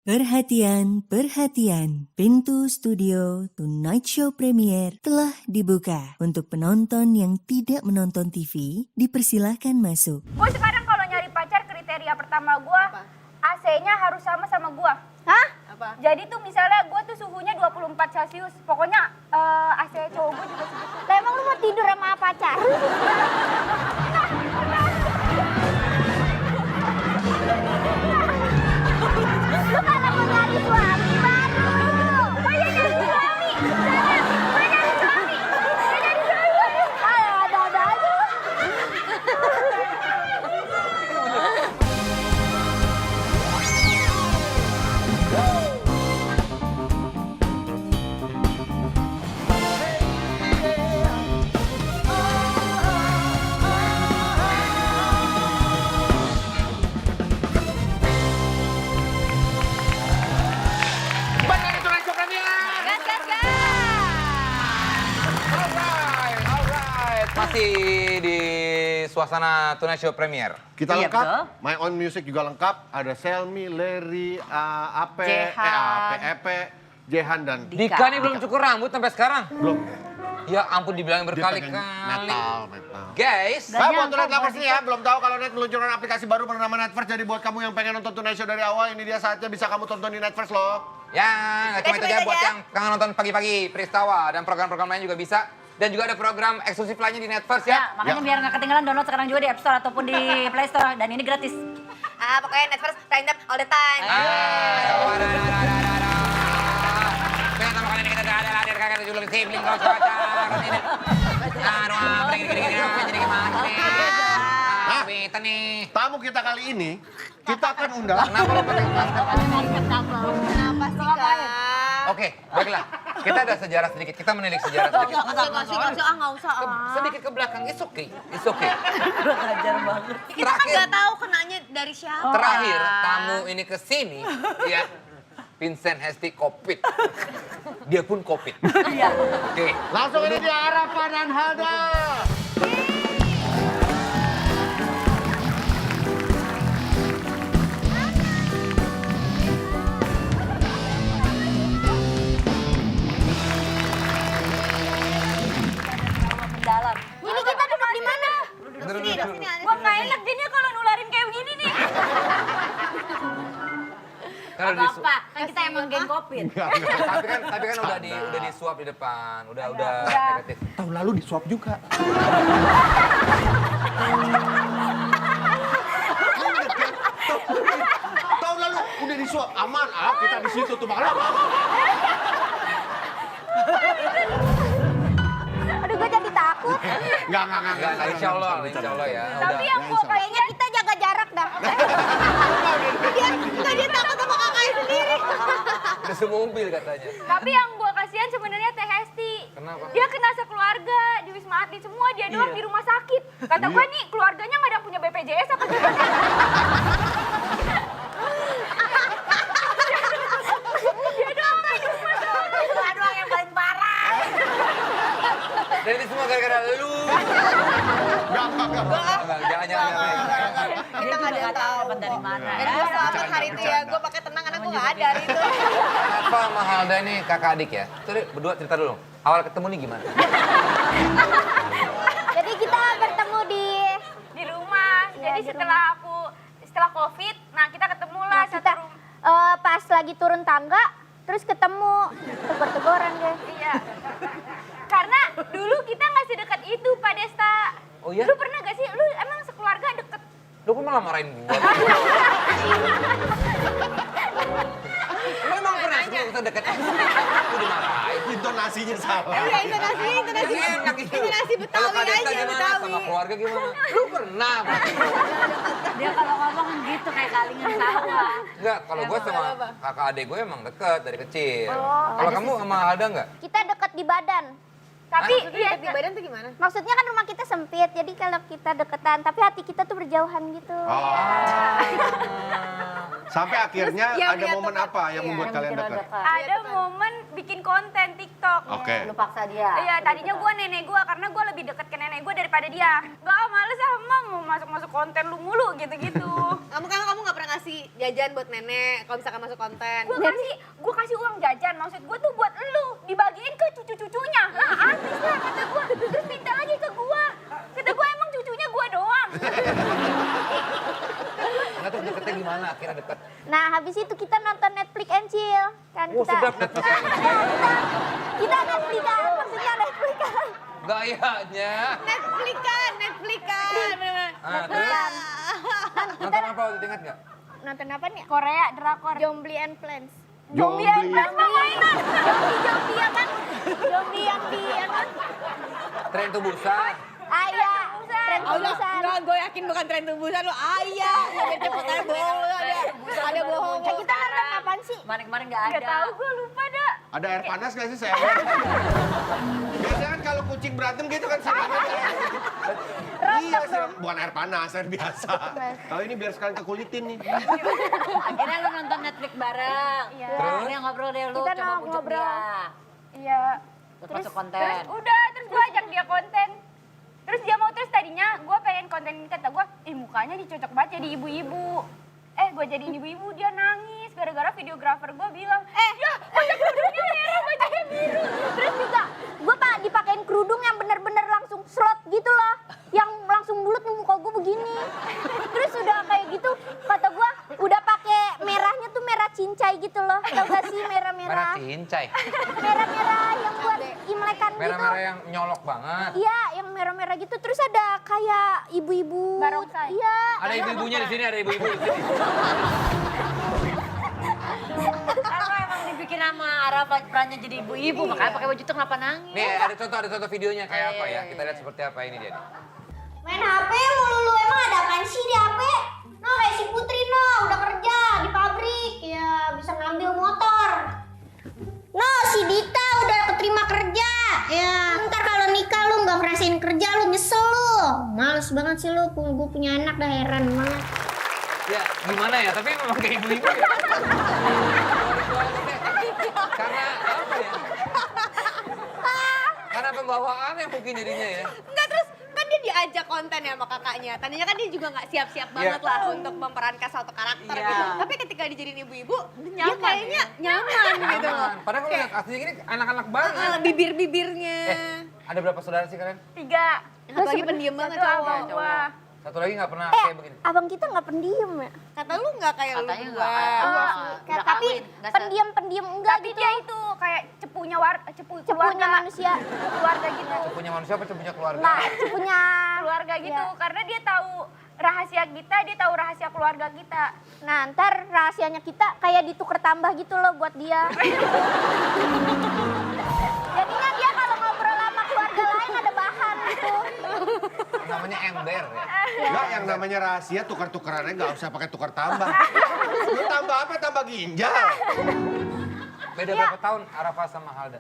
Perhatian, perhatian. Pintu studio Tonight Show Premier telah dibuka. Untuk penonton yang tidak menonton TV, dipersilahkan masuk. Gue sekarang kalau nyari pacar kriteria pertama gue AC-nya harus sama gue. Hah? Apa? Jadi tuh misalnya gue tuh suhunya 24 Celcius. Pokoknya AC cowok gue juga segitu. Lah emang lu mau tidur sama pacar? Lu kan mau nyari suami baru. Oh iya nyari suami. Gue nyari suami. Ada aja. Benar itu Tonight Show Premier. Alright. Masih di suasana Tonight Show Premier. Kita Iya, lengkap, betul. My Own Music juga lengkap. Ada Selmi, Larry, Ape, Jehan. Epe, Jehan dan Dika nih belum cukur rambut sampai sekarang. belum. Ya ampun dibilangin Dia pengen berkali-kali. metal. Guys, Buat Tonight Lovers nih ya, belum tahu kalau Net meluncurkan aplikasi baru bernama Netverse. Jadi buat kamu yang pengen nonton Tonight Show dari awal, ini dia saatnya bisa kamu tonton di Netverse loh. ya nggak cuma itu aja buat yang kangen nonton pagi-pagi Peristawa dan program-program lain juga bisa. Dan juga ada program eksklusif lainnya di Netverse Ya, ya. makanya biar nggak ketinggalan download sekarang juga di App Store ataupun di Play Store. Dan ini gratis. Pokoknya Netflix time time all the time. Pengen sama kalian kita ada hadir kakak tujuh lebih sibling kalau cuaca ini. Aduh, jadi gimana sih? Kita nih. Tamu kita kali ini, kita akan undang. Kenapa lo pakai masker? Kenapa sih, Kak? Oke, baiklah. Kita ada sejarah sedikit. Kita menilik sejarah sedikit. Nggak usah. Sedikit ke belakang, it's okay. It's okay. Ajar banget. Kita kan nggak tahu kenanya dari siapa. Terakhir tamu ini ke sini, ya. Vincent Hesti COVID. Dia pun COVID. Iya. Oke. Langsung ini dia Arafa dan Halda. Mendalam. Ini kita duduk di mana? Gue nggak enak jadinya kalau nularin kayak begini nih. Kalau di Apa? Kan kita emang geng Covid. tapi kan udah di swab di depan. Udah negatif. Tahun lalu disuap juga. Tahun lalu udah disuap, aman. Kita di situ tuh malah. Aduh, gue jadi takut. Enggak. Insya Allah ya. Tapi Udah. yang gue Kayaknya kita jaga jarak dah. Dia takut sama kakaknya sendiri. Udah semobil katanya. Tapi yang gue kasihan sebenarnya Teh Hesti. Kenapa? Dia kena sekeluarga di Wisma Atlet semua, dia doang di rumah sakit. Kata gue nih keluarganya nggak ada yang punya BPJS apa gimana? Dia doang di rumah sakit. Aduh, yang paling parah. Dan itu semua gara-gara lu. Enggak, jangan. Kita nggak ada yang tahu dapat dari mana. Dan gue selamat hari itu ya, gue pakai tenang karena gue nggak ada hari itu. Apa sama Halda ini kakak adik ya? Terus berdua cerita dulu. Awal ketemu nih gimana? Jadi kita bertemu Di rumah. Jadi setelah COVID, nah kita ketemu lah satu kita rumah. pas lagi turun tangga, terus ketemu tegur-teguran deh. Iya. Karena dulu kita nggak sedekat itu Pak Desta. Oh iya? Lu pernah gak sih? Lu emang sekeluarga deket? Lu kok malah marahin gua? Memang pernah kita deket. Aku dimarahin. Intonasinya salah. Iya, intonasi Enak ini. Intonasi Kalau Betawi Kak Desta aja, gimana? Betawi. Sama keluarga gimana? Lu pernah? Dia kalau ngomong gitu kayak kalingan sawah. Enggak, kalau gue sama kakak adik gue emang deket dari kecil. Kalau kamu sama Halda enggak? kita dekat di badan. Tapi iya, Di badan tuh gimana? Maksudnya kan rumah kita sempit, jadi kalau kita deketan, tapi hati kita tuh berjauhan gitu. Sampai akhirnya Yang ada dia momen tepat. apa yang membuat kalian Kira dekat? dekat. ada momen bikin konten TikTok. Oke. Lu paksa dia. Iya, tadinya gue nenek gue karena gue lebih deket ke nenek gue daripada dia. Gak males ah, Mam, mau masuk konten lu mulu gitu-gitu. Kamu nggak pernah ngasih jajan buat nenek kalau misalkan masuk konten. Gue kasih uang jajan, maksud gue tuh buat elu, dibagiin ke cucu-cucunya. Lah artis lah kata gue, terus minta lagi ke gue. Kata gue emang cucunya gue doang. Nggak tuh deketnya gimana, akhirnya deket. Nah, habis itu kita nonton Netflix and chill. Kan Oh, sedap Netflix and chill. Kita Netflix-an, maksudnya Netflix-an. Gayanya. Netflix-an, bener-bener. Terus? Nonton apa waktu itu ingat nggak? Nonton apa nih? Korea, drakor. Zombie and Plants. Zombie. Plus mah mainan. Zombie ya kan? Zombie yang di ya kan? Tren Tubusan. Iya, tren Allah, tubusan. enggak, gue yakin bukan tren tubusan lu. Ayah, sampai cepetan bohong lu ada bohong. Kita nonton apaan sih? Kemarin-kemarin nggak ada. Gak tau gue lupa dah. Ada air panas gak sih, saya? Biasanya kan kalau kucing berantem gitu kan siramnya. Iya, bukan air panas, air biasa. Kalau ini biar sekalian kekulitin nih. Akhirnya lu nonton Netflix bareng. Iya. Akhirnya ngobrol deh lu, Kita coba pujuk ngobrol. dia. Iya. Terus masuk konten. Terus udah, terus gue ajak dia konten. Terus dia mau, terus tadinya gue pengen konten ini, kata gue, mukanya dicocok banget jadi ibu-ibu. Gue jadiin ibu-ibu, dia nangis gara-gara videografer gue bilang, ya masa kerudungnya merah, bacanya biru. Terus juga gue dipakein kerudung yang bener-bener langsung slot gitu loh. Yang langsung bulat nih muka gue begini. Terus udah kayak gitu, kata gue udah pakai merahnya tuh merah cincai gitu loh. Tau gak sih Merah merah-merah? cincai. Merah-merah yang buat imlekan gitu. Merah-merah yang nyolok banget. Iya, yang merah-merah gitu. Terus ada kayak ibu-ibu. Barongsai. Iya. Ada ibu-ibunya di sini, ada ibu-ibu di sini. Karena emang dibikin sama Arafah perannya jadi ibu-ibu, makanya pakai baju tuh kenapa nangis? Nih, ada contoh videonya kayak apa ya. Kita lihat seperti apa ini dia nih. Main HP mulu lu, emang ada apaan sih di HP? No, kayak si Putri no, udah kerja di pabrik, ya bisa ngambil motor. No, si Dita udah keterima kerja, ya ntar kalau nikah lu nggak ngerasain kerja lu nyesel lu. Males banget sih lu, gue punya anak dah heran banget. Ya, gimana ya? Tapi memang kayak ibu-ibu ya. Karena apa ya? Karena pembawaannya mungkin jadinya ya. Enggak, terus kan dia diajak konten ya sama kakaknya. Tadinya kan dia juga nggak siap-siap banget lah untuk memerankan satu karakter Iya. gitu. Tapi ketika dijadiin ibu-ibu, dia Nyaman kayaknya nyaman gitu loh. Nyaman. Padahal kalau lihat aslinya gini anak-anak banget. Bibir-bibirnya. Ada berapa saudara sih kalian? 3. Satu lagi pendiam banget Satu cowok. abang gue. Satu lagi nggak pernah kayak begini. Abang kita nggak pendiam ya? Kata lu nggak kayak lu Katanya berdua. nggak. Udah Tapi kawin, nggak pendiam enggak Tapi gitu. dia itu kayak cepunya Cepunya keluarga. manusia. Keluarga gitu. Punya manusia apa punya keluarga? Nah, cepunya Keluarga gitu. Iya. Karena dia tahu rahasia kita, dia tahu rahasia keluarga kita. Nah, ntar rahasianya kita kayak ditukar tambah gitu loh buat dia. Jadinya dia kalau ngobrol sama keluarga lain ada bahan gitu. Namanya ember ya. Enggak, yang namanya rahasia tukar-tukarannya nggak usah pakai tukar tambah. Lu tambah apa? Tambah ginjal. Beda berapa tahun Arafah sama Halda?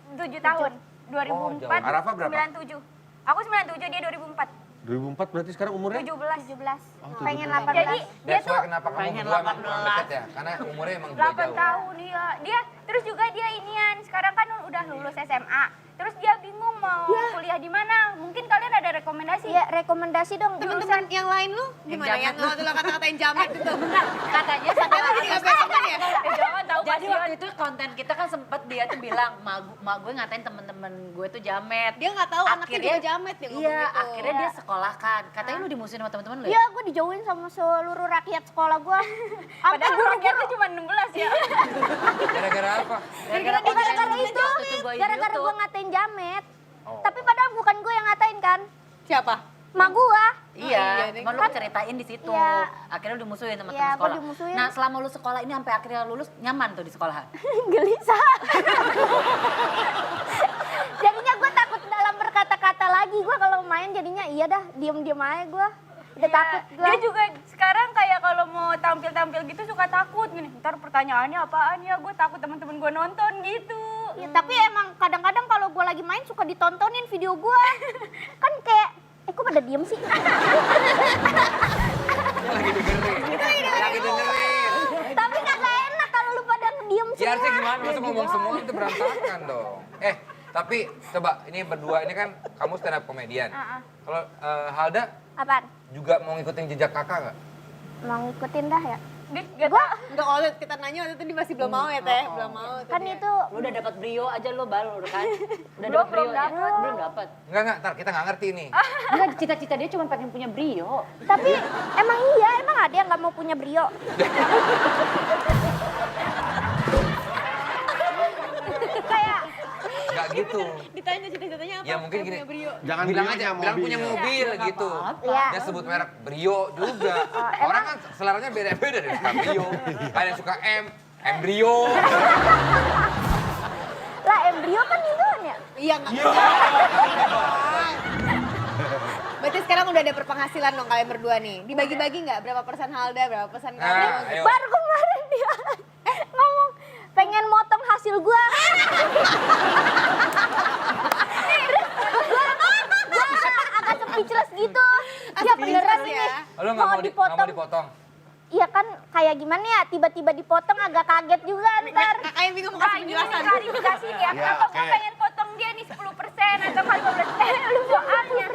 7 tahun. 2004, jauh. Arafah berapa? 97. Aku 97, dia 2004. 2004 berarti sekarang umurnya? 17. Pengen 18. Jadi dia That's tuh why kenapa kamu pengen berdua emang 18. kurang dekat ya? Karena umurnya emang 8 juga jauh. tahun dia terus juga dia inian, sekarang kan udah lulus SMA. Terus dia bingung mau kuliah di mana. Mungkin kalian ada rekomendasi? Ya, rekomendasi dong. Temen-temen yang lain lu gimana? Yang waktu lo kata-katain jamet itu. Katanya sama Emang jadi nggak pengen temen ya? Jangan tahu Jadi kasihan. waktu itu konten kita kan sempet dia tuh bilang, mak gue ngatain temen-temen gue tuh jamet. Dia nggak tahu anaknya juga jamet dia ngomong Iya, gitu. akhirnya dia sekolahkan. Katanya lu dimusuhin sama temen-temen lu ya? Iya, gue dijauhin sama seluruh rakyat sekolah gue. Padahal guru-guru cuma 16 ya. Gara-gara apa? Gara-gara Gara-gara itu, waktu itu gue di gara-gara gue YouTube. ngatain jamet. Oh. Tapi padahal bukan gue yang ngatain kan. Siapa? Mak gue. Iya, Iya, cuma lu kan- ceritain di situ. Iya. Akhirnya lu dimusuhin sama Iya, teman gua sekolah. dimusuhin. Nah, selama lu sekolah ini sampai akhirnya lulus nyaman tuh di sekolahan. Gelisah. Jadinya gue takut dalam berkata-kata lagi. Gue kalau main jadinya iya dah, diem-diem aja gue. Udah takut gue. Dia juga sekarang kayak kalau mau tampil-tampil gitu suka takut gini. Ntar pertanyaannya apaan ya? Gue takut teman-teman gue nonton gitu. Ya, tapi emang kadang-kadang kalau gue lagi main suka ditontonin video gue. Kan kayak, kok pada diem sih? Lagi dengerin. Lagi dengerin. Tapi kagak enak kalau lu pada diem semua. Ya harusnya gimana? Masa ngomong semua itu berantakan dong. Tapi coba ini berdua ini kan kamu stand up komedian. Kalau Halda Apaan? juga mau ngikutin jejak kakak nggak? Mau ngikutin dah ya? Enggak, kalau kita nanya waktu itu dia masih belum mau ya Teh, belum mau. tuh Kan dia. itu Lu udah dapat brio aja lu baru kan? Udah Belum, dapat brio belum aja? dapet. Belum dapat. Enggak, ntar kita nggak ngerti nih. Enggak, cita-cita dia cuma pengen punya brio. tapi emang iya, emang ada yang nggak mau punya Brio. Kayak Nggak gitu. Ditanya cita-citanya apa? Ya mungkin Pengen gini. punya Brio. Jangan bilang Brio-nya, aja, bilang punya mobil gitu. Iya. Dia sebut merek Brio juga. Orang kan seleranya beda-beda dari suka Brio. Ada yang suka Embrio. lah embrio kan Indon ya. Iya nggak? Berarti sekarang udah ada perpenghasilan dong kalian berdua nih. Dibagi-bagi nggak? Berapa persen Halda, berapa persen kamu? Nah, ayo. Baru kemarin dia ngomong pengen motong hasil gua. Gua agak speechless gitu. Ya beneran Speechless ini. ya? Lu nggak mau dipotong? Iya kan kayak gimana ya tiba-tiba dipotong agak kaget juga ntar. Kakaknya bingung mau Nah, kasih ini penjelasan. klarifikasi ya. Ya, Kenapa gue oke. pengen potong dia nih 10% atau 15%? Lu soalnya.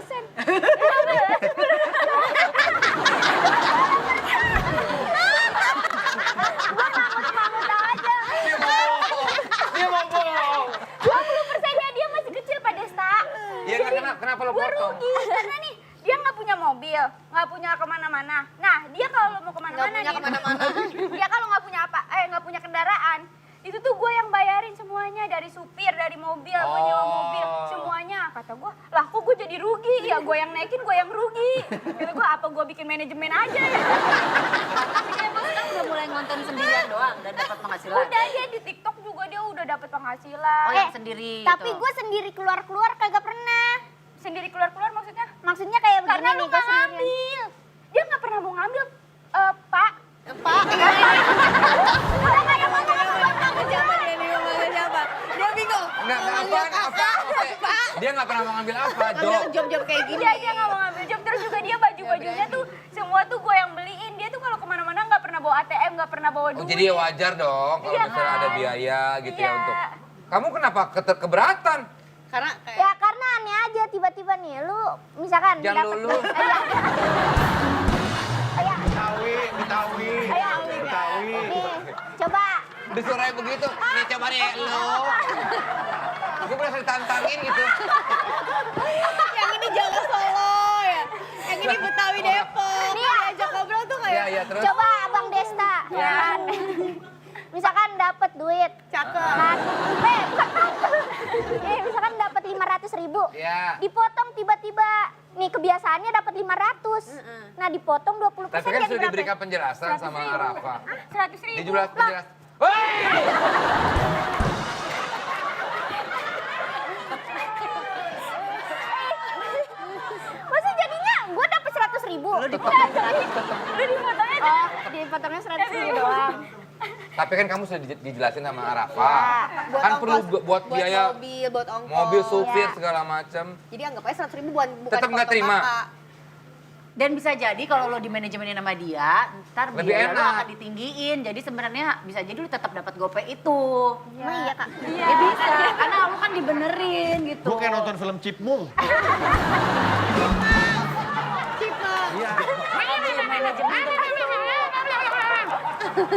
Dia mau bohong. 20%-nya dia masih kecil Pak Desta. Ya kenapa lo Gue potong? rugi karena nih dia nggak punya mobil, nggak punya kemana-mana. Nah dia kalau mau kemana-mana Nggak punya nih, kemana-mana. dia kalau nggak punya nggak punya kendaraan, itu tuh gue yang bayarin semuanya dari supir, dari mobil, gue nyewa mobil, semuanya. Kata gue, lah kok gue jadi rugi? Ya gue yang naikin, gue yang rugi. Kata gue apa gue bikin manajemen aja ya? Tapi dia emang sekarang udah mulai ngonten sendirian doang dan dapat penghasilan. Udah dia di TikTok juga dia udah dapat penghasilan. Oh, yang sendiri Tapi gitu. gue sendiri keluar-keluar kagak pernah. Sendiri keluar-keluar maksudnya? Maksudnya kayak begini Karena lu nih, gua nggak sendirian. ngambil. Dia nggak pernah mau ngambil, Pak. Pak, siapa dia nih ngomongnya siapa? Dia bingung. Enggak apa. Dia nggak pernah mau ngambil apa, Jo. Ngambil job-job kayak gini. Dia nggak mau ngambil job. Terus juga dia baju-bajunya tuh semua tuh gue yang beliin. Dia tuh kalau kemana-mana nggak pernah bawa ATM, nggak pernah bawa Oh, duit. jadi ya wajar dong kalau Iya misalnya ada kan? biaya gitu ya Iya. untuk. Kamu kenapa keberatan? Karena kayak Ya karena aneh aja tiba-tiba nih lu misalkan Jangan dapet- lulu. Betawi. Nih, coba Disuruh begitu. Nih coba deh lo. Gue berasa ditantangin gitu. yang ini Jawa Solo ya. Yang ini Betawi Depok. Nih, Diajak ngobrol tuh kayak Iya, terus. coba Abang Desta ya kan. Misalkan dapat duit. cakep. Kan, misalkan dapat 500.000. Iya. Dipotong tiba-tiba. Nih kebiasaannya dapat 500. Nah, dipotong 20%. Tapi kan jadi sudah berapa? diberikan penjelasan sama Rafa. 100.000. Dijelas penjelas. Hei! Masa jadinya gue dapat 100.000. Lu dipotongnya Oh, dipotongnya 100.000 doang. Tapi kan kamu sudah dijelasin sama Rafa. Ya, Kan perlu buat biaya mobil, buat ongkos. mobil, supir, Iya. segala macam. Jadi anggap aja 100.000 bukan Tetep nggak dipotong terima? kakak. Dan bisa jadi kalau lo di manajemenin sama dia, ntar Lebih biaya lo enak. akan ditinggiin. Jadi sebenarnya bisa jadi lo tetap dapat gopay itu. Emang iya, Kak. Ya bisa, karena lo kan dibenerin gitu. Gue kayak nonton film Cipmung.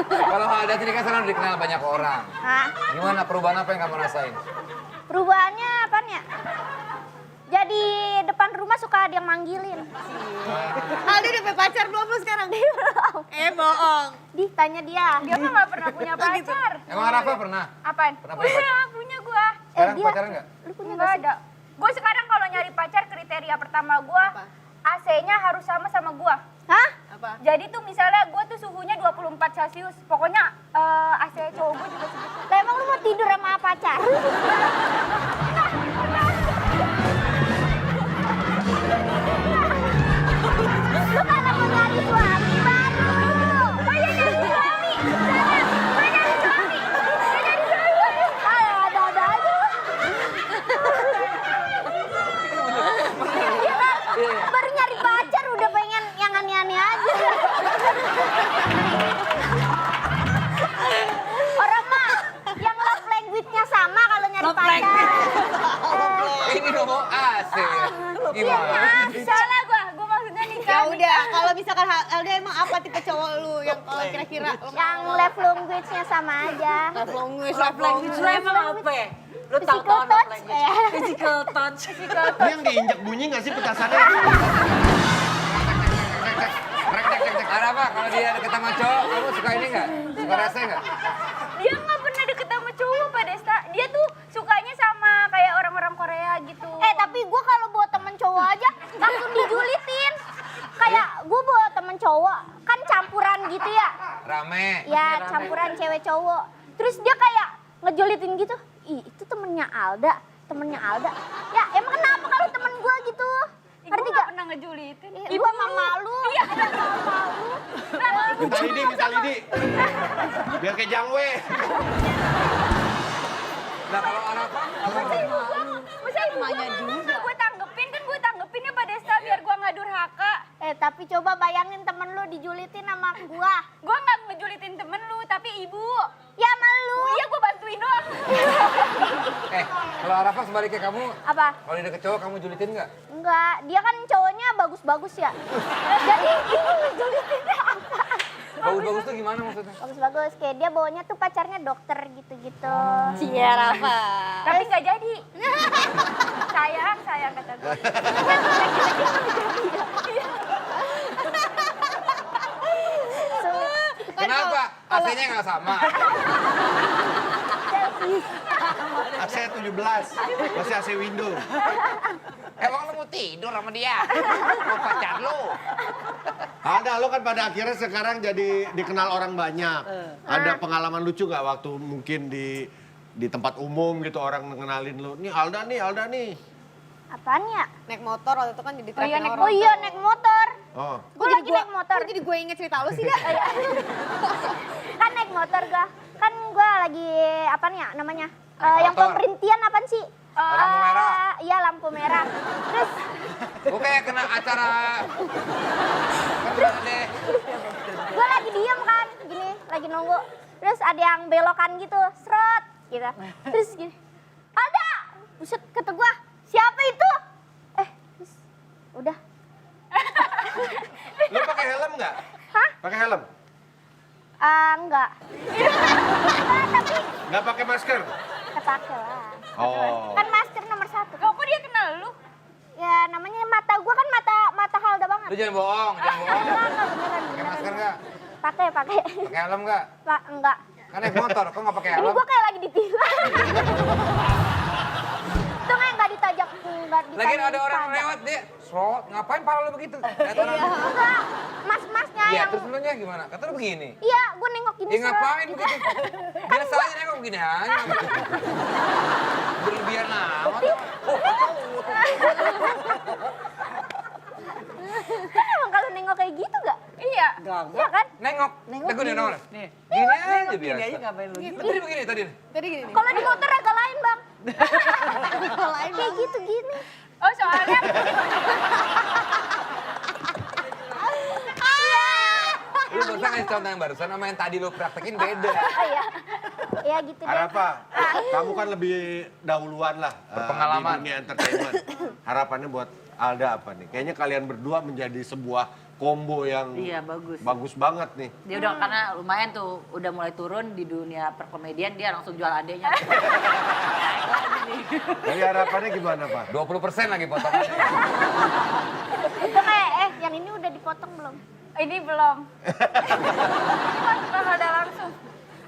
Kalau Halda sini kan sekarang udah dikenal banyak orang. Hah? Gimana perubahan apa yang kamu rasain? Perubahannya apaan ya? Jadi depan rumah suka ada yang manggilin. Aldi udah punya pacar belum lu sekarang? Belum. Bohong. Ditanya dia. Dia mah nggak pernah punya pacar. Emang Rafa pernah? Apaan? Pernah punya pacar? Punya gua. Sekarang dia- pacaran nggak? Lu punya Nggak gak sih? ada. Gue sekarang kalau nyari pacar kriteria pertama gue AC-nya harus sama gue. Hah? Apa? Jadi tuh misalnya gue tuh suhunya 24 Celcius. Pokoknya AC cowok gue juga segitu. Lah emang lu mau tidur sama pacar? Lu kalau mau nyari suami baru. Banyak nyari suami. Banyak nyari suami. Banyak nyari suami. Ada-ada aja. Iya kan? Baru nyari pacar udah pengen yang aneh-aneh aja. Orang mah yang love language-nya sama kalau nyari Love pacar. Ini ngomong AC. Iya, Gimana? Salah gue maksudnya nih Ya kan. udah, kalau bisa misalkan Alda emang apa tipe cowok lu yang kalau kira-kira lu Yang love language-nya sama aja. love language, Love language lu emang apa ya? Lu tahu Physical love touch, language. ya. Physical touch. Ini yang diinjak bunyi nggak sih petasannya? Ada apa? Kalau dia deket sama cowok, kamu suka ini nggak? Suka rese nggak? Dia nggak pernah deket sama cowok, Pak Desta. Dia tuh sukanya sama kayak orang-orang Korea gitu. Tapi gue kalau bawa temen cowok aja langsung dijulitin. Kayak gue bawa temen cowok, kan campuran gitu ya. Rame. Ya campuran cewek cowok. Terus dia kayak ngejulitin gitu. Ih itu temennya Alda. Ya emang kenapa kalau temen gue gitu? Gue Ngerti nggak gak? pernah ngejulitin. Gue mah malu. Iya, malu. Minta lidi. Biar kayak Jangwe. Nah kalau Arafa, Masa ibunya juga. Gue tanggepin ya Pak Desta biar gue nggak durhaka. Tapi coba bayangin temen lu dijulitin sama gua. Gue nggak ngejulitin temen lu, tapi ibu. Ya malu. Iya gue bantuin doang. kalau Arafa sebaliknya kamu, Apa? kalau dia deket cowok kamu julitin nggak? Enggak, dia kan cowoknya bagus-bagus ya. Jadi ibu ngejulitinnya apa? Bagus-bagus tuh gimana maksudnya? Bagus-bagus, kayak dia bawanya tuh pacarnya dokter gitu-gitu. Cia Rafa. Tapi nggak jadi. sayang kata gue. Kenapa? AC-nya nggak sama? AC 17, masih AC window. Emang lu mau tidur sama dia? Mau pacar lu? Ada, lo kan pada akhirnya sekarang jadi dikenal orang banyak. Ada pengalaman lucu nggak waktu mungkin di tempat umum gitu orang ngenalin lo? Nih Alda nih. Apaan ya? Naik motor waktu itu kan jadi terakhir Oh iya naik motor. Oh, Gue lagi naik motor. Kok jadi gue inget cerita lu sih, dah? Kan naik motor gua. Kan gua lagi apa nih ya namanya? Naik Yang motor. pemberhentian apaan sih? Lampu merah. Iya lampu merah. Terus Gue kayak kena acara. Pernah deh. gue lagi diem kan, gini, lagi nunggu. Terus ada yang belokan gitu, seret, gitu. Terus gini, Alda! Buset, kata gue, siapa itu? Terus, udah. lo pakai helm nggak? Hah? Pakai helm? Enggak. Tapi Nggak pakai masker? kepake lah. Oh. Kan masker nomor 1. Kok dia kenal lu? Ya namanya mata gue kan mata Halda banget. Lu jangan bohong, jangan bohong. Enggak, beneran. Pakai masker nggak? Pakai. Pakai helm nggak? Pak, enggak. Kan naik motor, kok nggak pakai Ini helm? gue kayak lagi ditilang. Itu nggak ditajak, nggak ditajak. Lagian ada orang lewat dia, slot, ngapain pala lu begitu? Lihat orang. Enggak, mas-masnya Iya, yang... terus lu nya gimana? Kata lu begini. Iya, gue nengok gini. Ya seret, ngapain gitu. begitu? Biasa aja nengok begini aja. Berlebihan amat. Kan emang kalau nengok kayak gitu gak? Iya. Iya kan? Nengok. Nengok gini. nengok. Nih. Gini aja Gini biasa. aja ngapain lu? Tadi begini tadi. Tadi gini nih. Kalau di motor agak lain bang. Kayak gitu gini. Oh soalnya Lu barusan ngasih contoh yang barusan sama yang tadi lu praktekin beda. Oh iya. Iya gitu deh. Harapan, kamu kan lebih dahuluan lah Berpengalaman. di dunia entertainment. Harapannya buat Alda apa nih? Kayaknya kalian berdua menjadi sebuah combo yang Iya, bagus. bagus banget nih. Dia udah karena lumayan tuh udah mulai turun di dunia perkomedian, dia langsung jual adeknya. Jadi harapannya gimana Pak? 20% lagi potongannya. Itu kayak yang ini udah dipotong belum? ini belum. Ini masuk ke Alda langsung.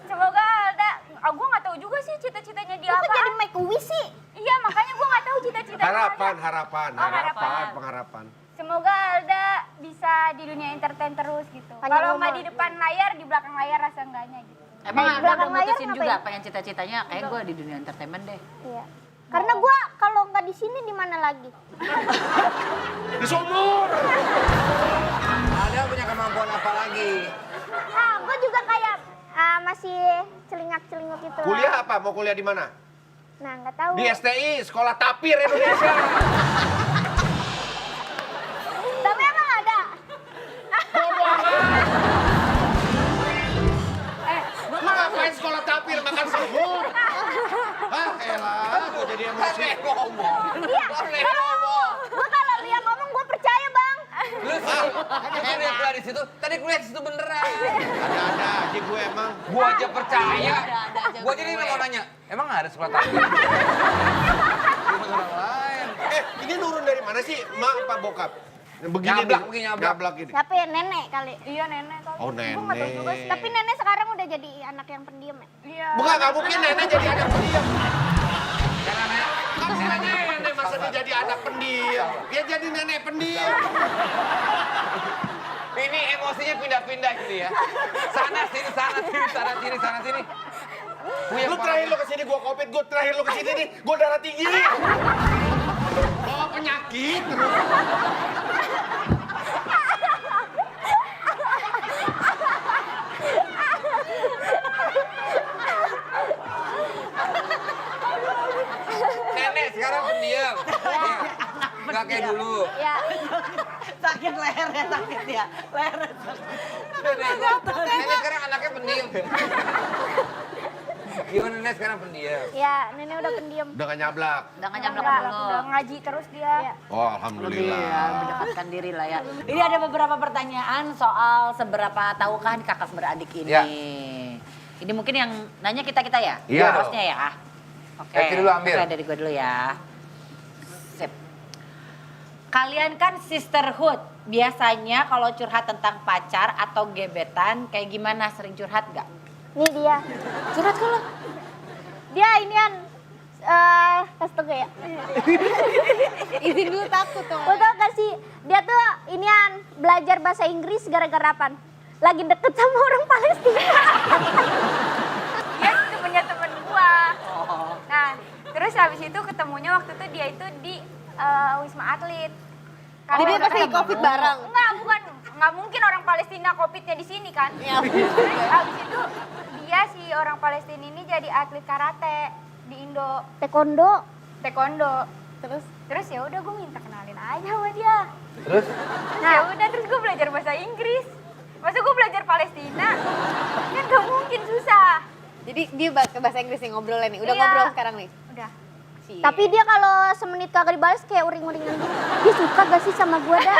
Semoga Alda, gue nggak tahu juga sih cita-citanya dia Kok apa. jadi make a wish sih? Iya makanya gue nggak tahu cita-citanya. Harapan, harapan. pengharapan. Semoga Alda bisa di dunia entertain terus gitu. Hanya Kalau nggak ngomong. di depan layar, di belakang layar rasa enggaknya gitu. Emang Di Alda belakang udah layar mutusin ngapain? juga pengen cita-citanya kayak gue di dunia entertainment deh. Iya. Karena gue kalau nggak di sini di mana lagi? Di sumur! Ada punya kemampuan apa lagi? Gue juga kayak masih celingak-celinguk gitu. Kuliah apa? Mau kuliah di mana? Nah nggak tahu. Di STI, Sekolah Tapir Indonesia. Tapi emang ada. Lu ngapain sekolah tapir makan sahur? Hah, elah, gue jadi emosi. ngomong. Iya. Gue kalau lu yang ngomong gue percaya bang. Lu sih. Kuliah di situ. Tadi kuliah di situ beneran. Ada-ada aja gue emang. Gua aja percaya. Ada aja Gua jadi mau nanya, emang ada sekolah tangga? Bukan orang lain. Ini turun dari mana sih? Mak apa bokap? Begini Nyablak, nih, mungkin nyablak. nyablak ini. Siapa ya, nenek kali? Iya nenek kali. Oh, Gua nggak tahu juga sih. nenek. Tapi nenek sekarang udah jadi anak yang pendiam ya? Iya. Bukan, nggak mungkin nenek jadi anak pendiam. Karena nenek, Kan nenek masa dia jadi anak pendiam. Dia jadi nenek pendiam. ini emosinya pindah-pindah gitu ya. Sana sini, sana sini, sana sini, sana sini. Lu terakhir lu kesini gua covid, gua terakhir lu kesini nih, gua darah tinggi. Bawa penyakit terus. Nenek sekarang pendiam. Nggak kayak dulu. Ya. Sakit lehernya, sakit ya. Lehernya Nenek sekarang anaknya pendiam. Gimana nenek sekarang pendiam? Ya, nenek udah pendiam. Udah gak nyablak. udah nggak nyablak Enggak, dulu. udah ngaji terus dia. Ya. Oh, Lebih alhamdulillah. ya, mendekatkan diri lah ya. Ini ada beberapa pertanyaan soal seberapa tahukah kakak beradik ini. Ya. Ini mungkin yang nanya kita-kita ya? Iya. Hostnya ya? Oke. Eti dulu ambil. Oke, dari gue dulu ya. Sip. Kalian kan sisterhood. Biasanya kalau curhat tentang pacar atau gebetan, kayak gimana? Sering curhat gak? Nih dia. Curhat ke lo? Dia inian, kasih tau gak ya? Izin dulu takut tuh. Lo tau gak sih, dia tuh inian belajar bahasa Inggris gara-gara apaan? Lagi deket sama orang Palestina. Dia temennya temen gua. Oh. Nah, terus habis itu ketemunya waktu itu dia itu di Wisma Atlet. Jadi dia pasti ketemu- COVID bareng. Enggak, bukan. Nggak mungkin orang Palestina COVID-nya di sini kan. Iya. Terus habis itu dia si orang Palestina ini jadi atlet karate di Indo, Taekwondo. taekwondo. Terus ya udah gue minta kenalin aja sama dia. Terus? Nah, ya udah terus gue belajar bahasa Inggris. Masa gue belajar Palestina? Kan gak mungkin susah. Jadi dia bahasa Inggris nih ngobrolnya nih. Udah Iya. ngobrol sekarang nih. Udah. Cie. tapi dia kalau semenit kagak dibalas kayak uring-uringan gitu. Dia suka gak sih sama gua dah?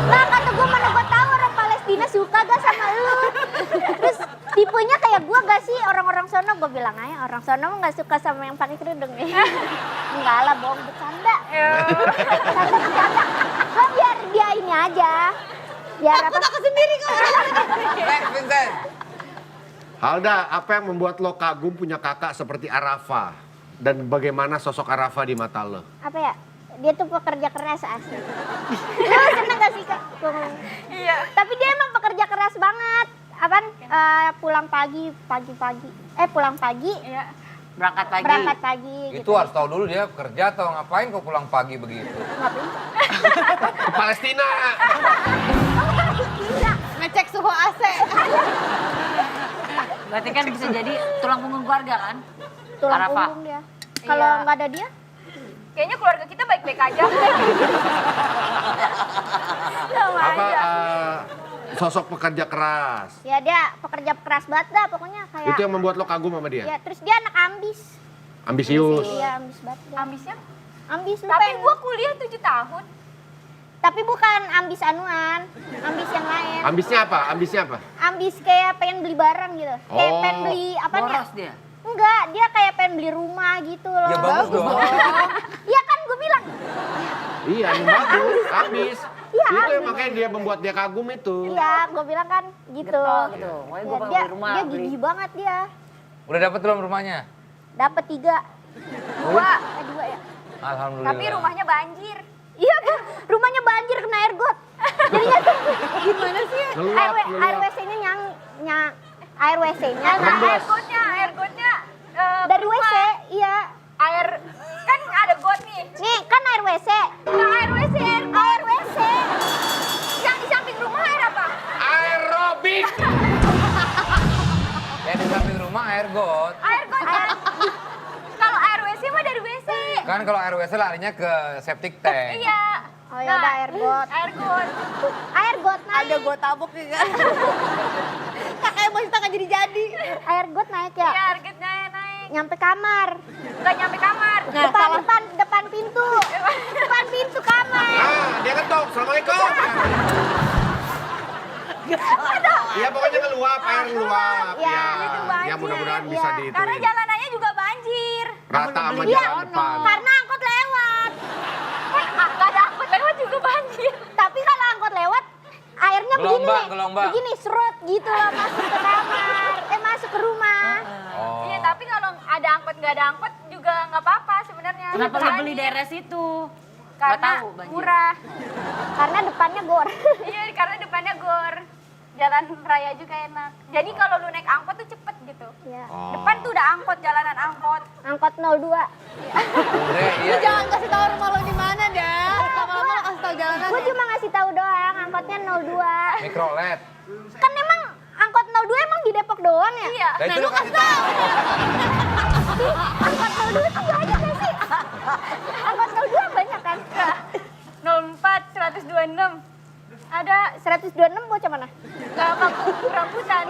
Nah kata gua, mana gua tahu orang Palestina suka gak sama lu? Terus tipenya kayak gua gak sih orang-orang sono? Gua bilang aja orang sono gak suka sama yang pakai kerudung nih. Enggak lah, bohong, bercanda. Bercanda. Gua biar dia ini aja. Biar apa? Aku sendiri kok. Next, Vincent. Halda, apa yang membuat lo kagum punya kakak seperti Arafa? Dan bagaimana sosok Arafa di mata lo? Apa ya? Dia tuh pekerja keras asli. Lu seneng gak sih kak? Gua ngomong. Iya. Tapi dia emang pekerja keras banget. Apaan? Pulang pagi. Pulang pagi, Iya. Berangkat pagi. berangkat pagi. Itu harus tahu dulu dia kerja atau ngapain kok pulang pagi begitu. Ngapain? Ke Palestina! Ngecek suhu AC. Berarti kan bisa jadi tulang punggung keluarga kan? Tulang Arafa. punggung dia. Kalau Iya. nggak ada dia, Kayaknya keluarga kita baik-baik aja. Sama Apa aja. sosok pekerja keras? ya dia pekerja keras banget dah pokoknya kayak. Itu yang membuat lo kagum sama dia? Ya terus dia anak ambis. Ambisius. Iya ambis banget dia. Ambisnya? Ambis lu Tapi pengen- gue kuliah 7 tahun. Tapi bukan ambis anuan, ambis yang lain. Ambisnya apa? Ambisnya apa? Ambis kayak pengen beli barang gitu. Kayak Oh. pengen beli apa nih? Boros dia. Enggak, dia kayak pengen beli rumah gitu loh. Ya bagus dong. Iya kan gue bilang. Iya, yang bagus. Ambis. Iya, Itu yang ambis. makanya dia membuat dia kagum itu. Iya, gue bilang kan gitu. Getol gitu. Pokoknya Ya, gue pengen dia, beli rumah. dia beli. gigih banget dia. Udah dapet belum rumahnya? Dapat 3. 2 ya. Alhamdulillah. Tapi rumahnya banjir. Iya kan, rumahnya banjir kena air got. Jadinya tuh gimana sih? Ngeluap, Air ngeluap. WC-nya air WC-nya Nah, Rembes. air gotnya dari WC, iya. air kan ada got nih. Nih, kan air WC. Nah, air WC, Air WC. yang di samping rumah air apa? Aerobik. Ya di samping rumah air got. Air got. Kalau air WC mah dari WC. Kan kalau air WC larinya ke septic tank. Iya. Oh ya udah air got. Air got. Air got naik. Ada gue tabok juga. Kakaknya masih tak jadi. Air got naik ya. Iya, air gotnya naik. Nyampe kamar. Nggak nyampe kamar. Depan pintu. Depan pintu kamar. Ah, dia ketok. Assalamualaikum. Iya pokoknya ngeluap, air ngeluap. Iya, Ya, itu ya banjir. mudah-mudahan Iya. bisa diituin. Karena jalanannya juga banjir. Rata sama Iya, jalan depan. karena angkot lewat. Kan gak ada angkot lewat juga banjir. Tapi kalau angkot lewat, airnya begini Gelombang, nih. gelombang. Begini, serut gitu loh, masuk ke kamar. Masuk ke rumah. Oh. Iya, tapi kalau ada angkot nggak ada angkot juga nggak apa-apa sebenarnya. Kenapa Tetap lu beli banjir. daerah situ? Karena Nggak tahu banjir. murah. Karena depannya gor. Iya, karena depannya gor. Jalan raya juga enak. Jadi kalau lu naik angkot tuh cepet gitu. Iya. Oh. Depan tuh udah angkot, jalanan angkot. Angkot 02. Udah, iya. Lu jangan kasih tahu rumah lo di mana, dah. Lama-lama lo kasih tahu jalanan. Gue cuma ngasih tahu doang, angkotnya 02. Mikrolet. Kan emang angkot 02 emang di Depok doang ya? Iya. Nah itu lu kasih tahu. Angkot 02 tuh banyak gak sih? Angkot 02 banyak kan? 04, 126. Ada 126 bocah mana? ke kampung rambutan.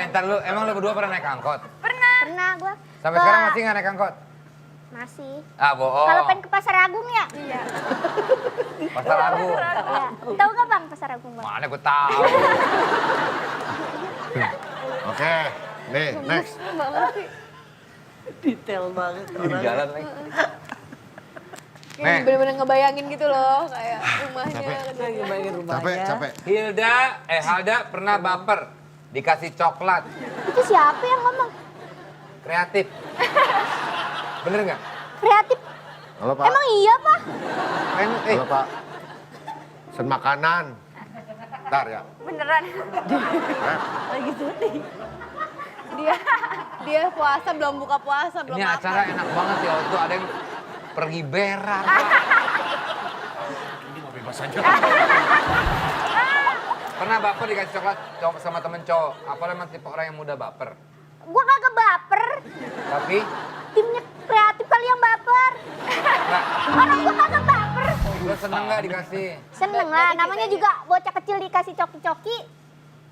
Ntar lu, emang lu berdua pernah naik angkot? Pernah. Pernah gue. Sampai sekarang masih nggak naik angkot? Masih. Ah, bohong. Kalau pengen ke Pasar Agung ya? Iya. Pasar Agung. Iya. Tahu gak Bang Pasar Agung Bang? Mana gue tahu. Oke, nih next. Detail banget. Di jalan lagi. Kayak bener-bener ngebayangin gitu loh, kayak rumahnya. Lagi bayangin rumahnya. Capek. Halda pernah baper dikasih coklat Itu siapa yang ngomong? kreatif. Bener nggak? Kreatif? Halo Pak. Emang iya Pak? Halo Pak. Pesen makanan. Ntar ya. Beneran. Lagi syuting. Dia puasa, belum buka puasa, belum Ini makan. acara enak banget ya, waktu ada yang pergi berak. Ini mau bebas aja. Pernah baper dikasih coklat sama temen cowok? Apa emang tipe orang yang mudah baper? Gua kagak baper. Tapi, Timnya kreatif kali yang baper. nah, Orang gua kagak baper. lu seneng nggak dikasih? Seneng lah, namanya juga bocah kecil dikasih coki-coki.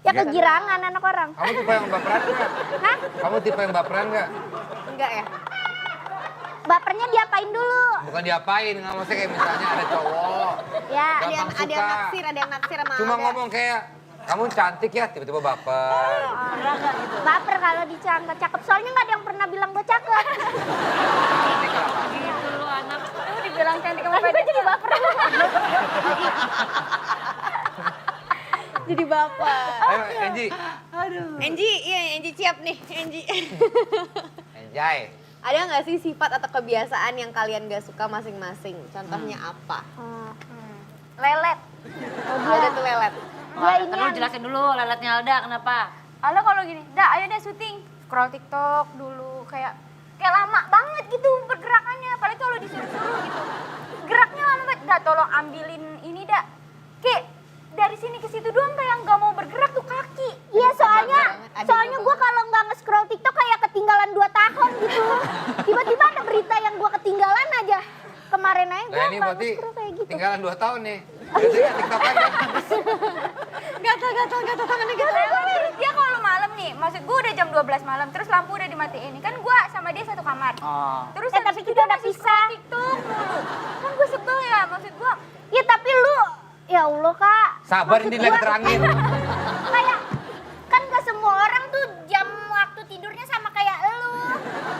Ya kegirangan anak orang. Kamu tipe yang baperan nggak? Hah? Kamu tipe yang baperan nggak? Enggak ya? Bapernya diapain dulu? Bukan diapain, nggak maksudnya kayak misalnya ada cowok. Ya, Gampang Ada yang suka. naksir, ada yang naksir sama Cuma Alda. ngomong kayak, kamu cantik ya, tiba-tiba baper. baper kalau dicangka cakep. Soalnya nggak ada yang pernah bilang gue cakep. Cantik lah. Gitu lu anak. Lu dibilang cantik sama Tapi gue jadi baper. Jadi bapak. Ayo, Enji. Enji, iya Enji siap nih, Enji. Enjoy. Ada nggak sih sifat atau kebiasaan yang kalian gak suka masing-masing? Contohnya apa? Lelet. Alda tuh lelet. Dia ini Terus jelasin dulu leletnya Alda kenapa? Alda kalau gini, dah ayo deh syuting. Scroll TikTok dulu, kayak lama banget gitu pergerakannya. Apalagi kalau disuruh-suruh gitu. Geraknya lama banget. Dah tolong ambilin ini dah. Kayak dari sini ke situ doang kayak nggak mau bergerak tuh kaki. Iya soalnya Ada gue kalau nggak nge-scroll TikTok kayak ketinggalan 2 tahun gitu. Tiba-tiba ada berita yang gue ketinggalan aja. Kemarin aja gue Nah ini nggak berarti nge-scroll kayak gitu. tinggalan 2 tahun nih. Biasanya TikTok aja. Gatal tangannya gatal. Terus dia kalau malam nih, maksud gue udah jam 12 malam, terus lampu udah dimatiin. Kan gue sama dia satu kamar. Oh. Terus tapi habis itu kita dia udah masih pisah. scroll TikTok mulu. Kan gue sebel ya, maksud gue. Ya tapi lu, ya Allah Kak. Sabar Maksud ini lagi gua, terangin. Kayak, kan gak semua orang tuh jam waktu tidurnya sama kayak lu.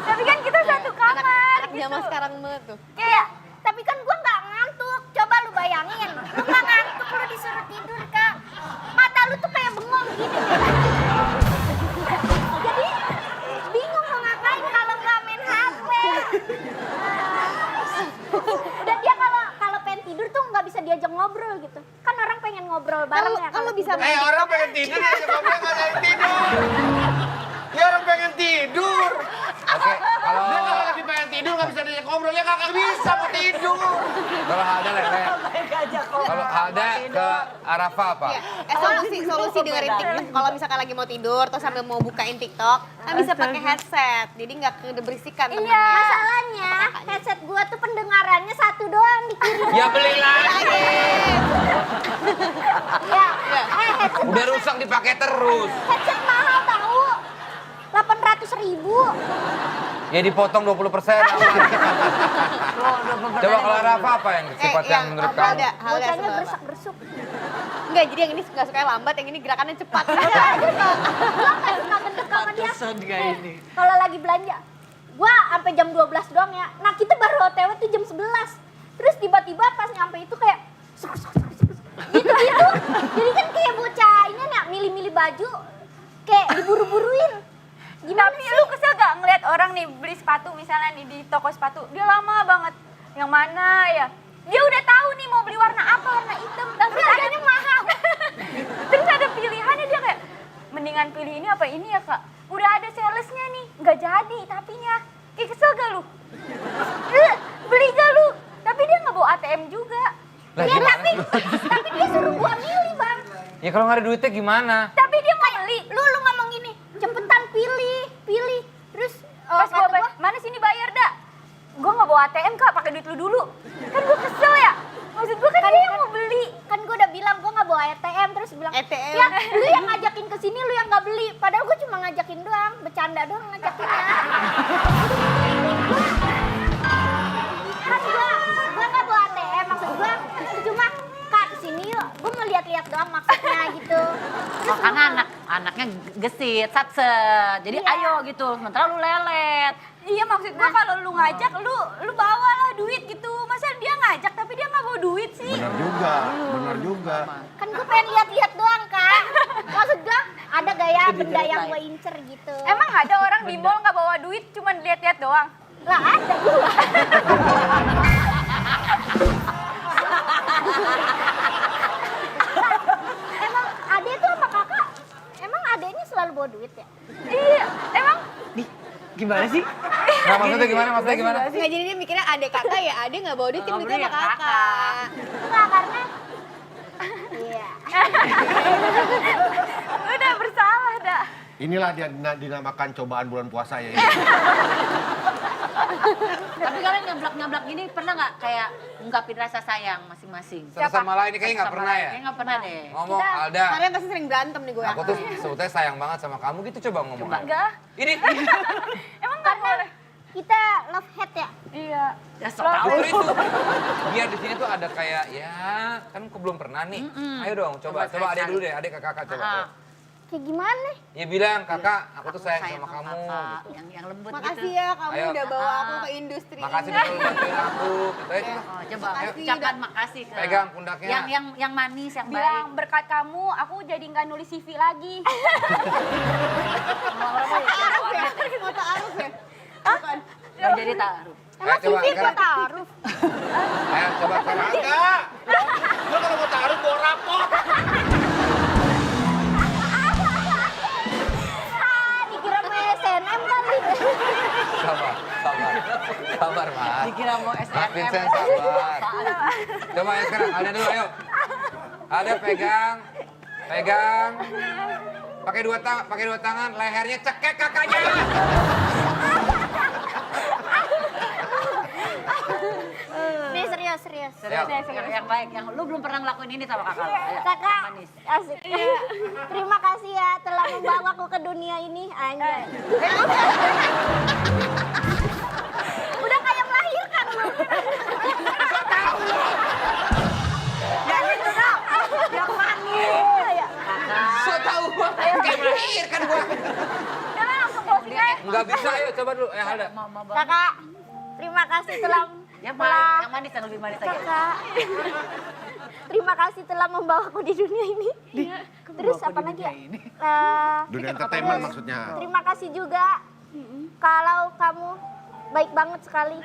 Tapi kan kita satu kamar Anak gitu. zaman sekarang banget tuh. Kayak, tapi kan gue gak ngantuk. Coba lu bayangin, lu gak ngantuk, lu disuruh tidur Kak. Mata lu tuh kayak bengong gini. Jadi, bingung mau ngapain kalau gak main HP. Dan dia kalau pengen tidur tuh gak bisa diajak ngobrol gitu. Kan orang pengen ngobrol bareng ya. Kalau bisa Orang pengen tidur aja, ngomongnya nggak ada yang tidur. Ya orang pengen tidur. Oke, kalau Dia kalau lagi pengen tidur nggak bisa diajak ngobrol, ya kagak bisa mau tidur. kalau Halda lelet. Kalau Halda ke Arafa apa? Solusi dengerin TikTok. Kalau misalkan lagi mau tidur terus sambil mau bukain TikTok, kan bisa pakai headset. Jadi nggak keberisikan Iya, temennya. masalahnya headset gua tuh pendengarannya satu doang di kiri. Ya beli lagi. Ya, headset, Udah rusak dipakai terus. headset mahal tahu. 800.000. Ya dipotong 20%. Coba kalau Arafa apa yang sifat yang menurut kamu? Halda Bocahnya sebelah. bersak-bersuk. Enggak, jadi yang ini nggak suka lambat, yang ini gerakannya cepat. Gue nggak suka gendut sama dia. Pantesan gak ini. Kalau lagi belanja, gue sampai jam 12 doang ya. Nah kita baru OTW tuh jam 11. Terus tiba-tiba pas nyampe itu kayak gitu. Jadi kan kayak bocah ini nih milih-milih baju kayak diburu-buruin. Gimana Tapi lu kesel gak ngeliat orang nih beli sepatu misalnya nih di toko sepatu, dia lama banget. Yang mana ya? Dia udah tahu nih mau beli warna apa, warna hitam. Tapi harganya mahal. Terus ada pilihannya dia kayak, mendingan pilih ini apa ini ya kak? Udah ada salesnya nih, nggak jadi tapinya. Kayak kesel gak lu? Beli gak lu? Tapi dia nggak bawa ATM juga. Lah, ya gimana? tapi dia suruh gua milih bang. Ya kalau nggak ada duitnya gimana? Tapi dia mau beli. Lu ngomong gini, cepetan pilih. Terus Pas kata gua mana sini bayar dah? Gua nggak bawa ATM kak, pakai duit lu dulu. Kan gua kesel ya. Maksud gua kan dia yang mau beli. kan gue udah bilang gue nggak bawa ATM terus bilang ATM. ya lu yang ngajakin ke sini lu yang nggak beli padahal gue cuma ngajakin doang bercanda doang ngajakinnya kan gue nggak bawa ATM maksud gue cuma kak kesini yuk gue mau lihat-lihat doang maksudnya gitu Oh, karena anaknya gesit, satset. Jadi Iya. ayo gitu, sementara lu lelet. Iya maksud gua kalau lu ngajak lu bawalah duit gitu. Masa dia ngajak tapi dia nggak bawa duit sih? Benar juga. kan gue pengen lihat-lihat doang kan maksud gue ada gaya benda yang gue incer gitu Emang ada orang di mall nggak bawa duit cuma lihat-lihat doang? lah ada juga emang ade tuh sama kakak emang adenya selalu bawa duit ya Iya, emang Gimana sih? Nah, maksudnya gimana? Nggak, jadi dia mikirnya adek kakak ya, adek nggak bawa duit, Nggak duitnya bawa sama duit, kakak. enggak karena iya udah bersalah dah. Inilah dia dinamakan cobaan bulan puasa ya. Tapi kalian nyablak-nyablak gini pernah nggak kayak ungkapin rasa sayang masing-masing? Satu sama lain ini kayaknya nggak Sama pernah lain, ya? kayaknya nggak pernah deh. Ngomong, Alda, Kalian pasti sering berantem nih gue. aku tuh sebetulnya sayang banget sama kamu gitu, coba ngomong. Coba. Enggak, Ini, emang nggak boleh. kita love hate ya Iya. Ya sok tahu. justru itu. Biar di sini tuh ada kayak, ya kan aku belum pernah nih. Ayo dong, coba adek dulu deh, adek ke kakak coba. Ah. Ayo. kayak gimana Ya bilang, kakak, aku tuh sayang sama kamu. kakak. Gitu. Yang lembut Makasih gitu. ya kamu Ayo. udah bawa aku ke industri Makasih ini. udah bantuin aku. Gitu aja. Oh, coba Makasih, ucapkan udah. makasih ke Pegang pundaknya. yang manis, yang baik. Bilang berkat kamu, aku jadi nggak nulis CV lagi. Aruf ya? Foto Aruf ya? Bukan. Nggak jadi taruh. emang coba, CV sekarang. gue taruh Ayo coba sekarang. Enggak. Lo kalau mau taruh bawa rapot. dikira mau SNM kali Sabar, Mas. Dikira mau Mas SNM. Vincent, sabar. Coba ya sekarang, ada dulu, ayo. Ada pegang. Pakai dua tangan, lehernya cekek kakaknya. nih serius Serius, yang baik, yang lu belum pernah ngelakuin ini sama kakak. Ayo, kakak manis. asik terima kasih ya telah membawaku ke dunia ini anjay udah kayak melahirkan lu Yang itu dong, yang manis. ya So tau banget, kayak melahirkan gua. Jangan langsung closing aja. Nggak bisa, ayo coba dulu. Halda. Mau banget. kakak terima kasih telah Yang telah manis, yang lebih manis lagi. kakak terima kasih telah membawaku di dunia ini terus apa lagi ya Dunia entertainment maksudnya. terima kasih juga kalau kamu baik banget sekali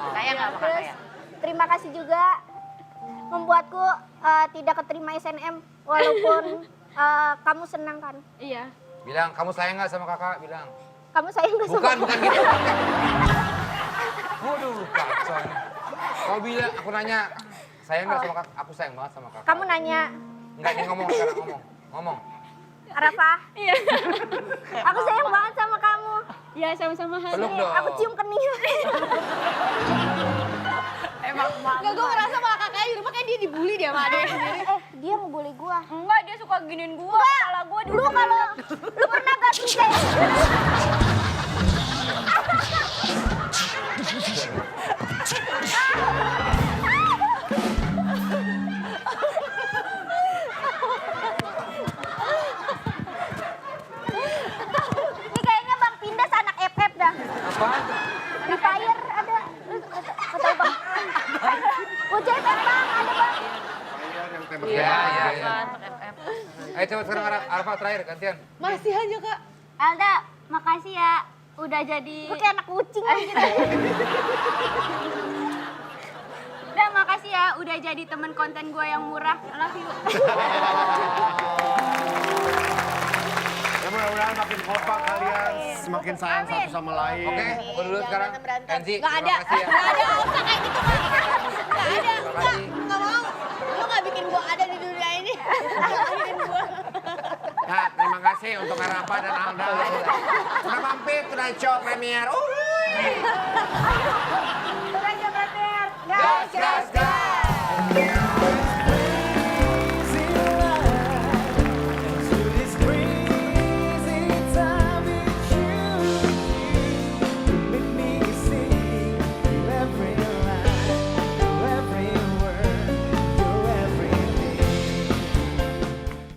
Sayang nggak sama kakak terus ya? terima kasih juga membuatku tidak keterima SNM walaupun kamu senang kan Iya. Bilang, kamu sayang nggak sama kakak? Bilang. kamu sayang gak sama Bukan gitu. Waduh, kacau. Kau bilang, aku nanya, sayang nggak sama kakak? Aku sayang banget sama kakak. kamu nanya Enggak, ini ngomong sekarang, ngomong. Rafa Iya. aku sayang banget sama kamu Iya sama-sama. Peluk dong. aku cium kening Emang Nggak, gue ngerasa malah kakaknya di rumah kayak dia dibully dia sama adek sendiri. dia mau bully gua Enggak, dia suka giniin gua. Kepala gua lu kalau lu pernah gak sih kayak Ayo coba sekarang Arfa terakhir gantian. Masih aja Kak. Alda, makasih ya. Udah jadi... Gue kayak anak kucing gitu. Udah, makasih ya udah jadi temen konten gue yang murah. I love you. Ya mudah-mudahan makin kompak kalian, semakin sayang satu sama lain. Oke, gue dulu sekarang. Kenzi, Nggak ada, terima kasih ya. nggak ada, nggak usah kayak gitu Kak. Nggak ada, Terima kasih. nggak mau. Lo nggak bikin gua ada di dunia ini. Nggak bikin gua. Nah, terima kasih untuk Arafa dan Alda. Sudah mampir ke Night Show Premier. Udah aja, Brother. Gas, gas, gas.